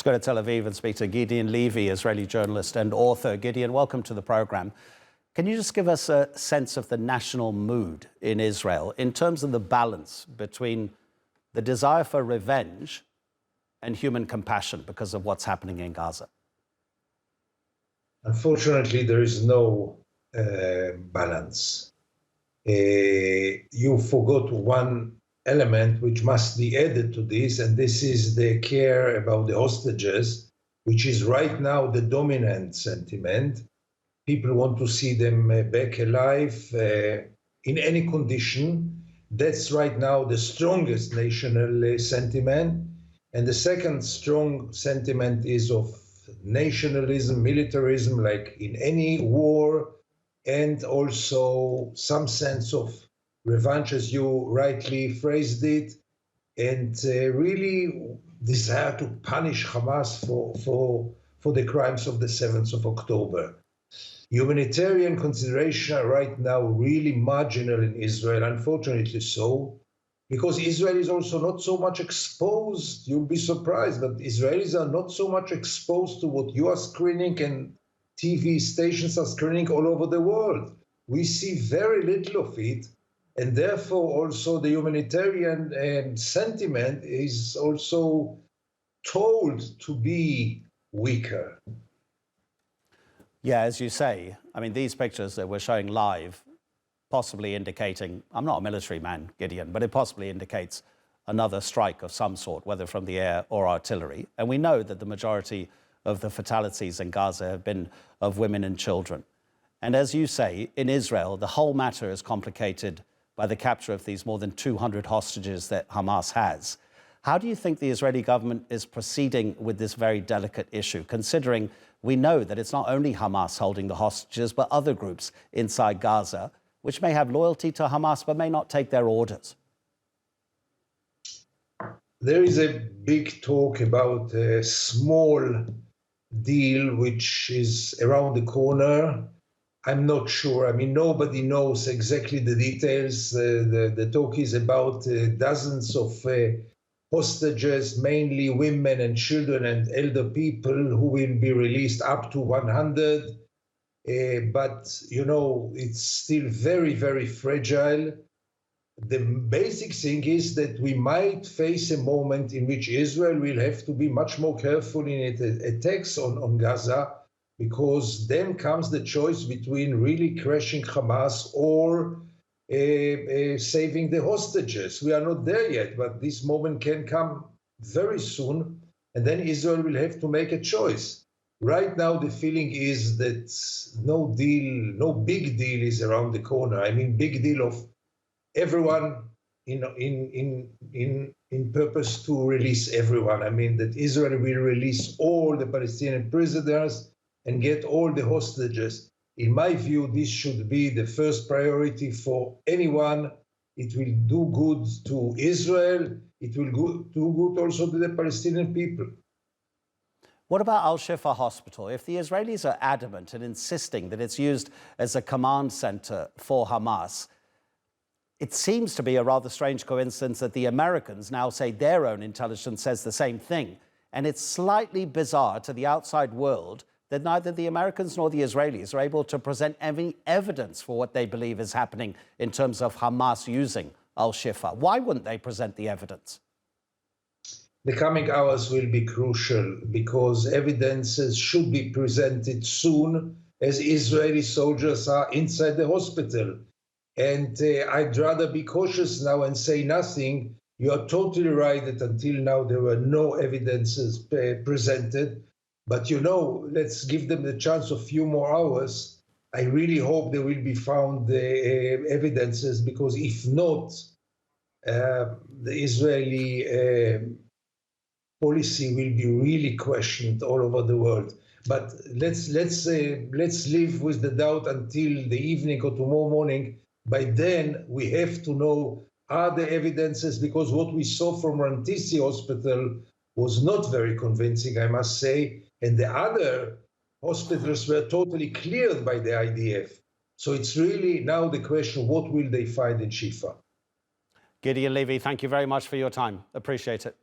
Let's go to Tel Aviv and speak to Gideon Levy, Israeli journalist and author. Gideon, welcome to the program. Can you just give us a sense of the national mood in Israel in terms of the balance between the desire for revenge and human compassion because of what's happening in Gaza? Unfortunately, there is no balance. You forgot one element which must be added to this, and this is the care about the hostages, which is right now the dominant sentiment. People want to see them back alive in any condition. That's right now the strongest national sentiment. And the second strong sentiment is of nationalism, militarism, like in any war, and also some sense of revenge, as you rightly phrased it, and really desire to punish Hamas for the crimes of the 7th of October. Humanitarian considerations are right now really marginal in Israel, unfortunately so, because Israel is also not so much exposed. You'll be surprised, but Israelis are not so much exposed to what you are screening and TV stations are screening all over the world. We see very little of it, and therefore also the humanitarian sentiment is also told to be weaker. Yeah, as you say, I mean, these pictures that we're showing live possibly indicating, I'm not a military man, Gideon, but it possibly indicates another strike of some sort, whether from the air or artillery. And we know that the majority of the fatalities in Gaza have been of women and children. And as you say, in Israel, the whole matter is complicated by the capture of these more than 200 hostages that Hamas has. How do you think the Israeli government is proceeding with this very delicate issue, considering we know that it's not only Hamas holding the hostages, but other groups inside Gaza, which may have loyalty to Hamas, but may not take their orders? There is a big talk about a small deal which is around the corner. I'm not sure. I mean, nobody knows exactly the details. The talk is about dozens of hostages, mainly women and children and elder people, who will be released, up to 100. But, you know, it's still very, very fragile. The basic thing is that we might face a moment in which Israel will have to be much more careful in its attacks on Gaza, because then comes the choice between really crashing Hamas or saving the hostages. We are not there yet, but this moment can come very soon, and then Israel will have to make a choice. Right now, the feeling is that no deal, no big deal is around the corner. I mean, big deal of everyone in purpose to release everyone. I mean, that Israel will release all the Palestinian prisoners and get all the hostages. In my view, this should be the first priority for anyone. It will do good to Israel. It will do good also to the Palestinian people. What about al-Shifa hospital? If the Israelis are adamant and insisting that it's used as a command center for Hamas, it seems to be a rather strange coincidence that the Americans now say their own intelligence says the same thing. And it's slightly bizarre to the outside world that neither the Americans nor the Israelis are able to present any evidence for what they believe is happening in terms of Hamas using al-Shifa. Why wouldn't they present the evidence? The coming hours will be crucial, because evidences should be presented soon, as Israeli soldiers are inside the hospital. And I'd rather be cautious now and say nothing. You are totally right that until now there were no evidences presented. But, you know, let's give them the chance of a few more hours. I really hope there will be found evidences, because if not, the Israeli policy will be really questioned all over the world. But let's live with the doubt until the evening or tomorrow morning. By then, we have to know, are there evidences? Because what we saw from Rantisi Hospital was not very convincing, I must say. And the other hospitals were totally cleared by the IDF. So it's really now the question, what will they find in Shifa? Gideon Levy, thank you very much for your time. Appreciate it.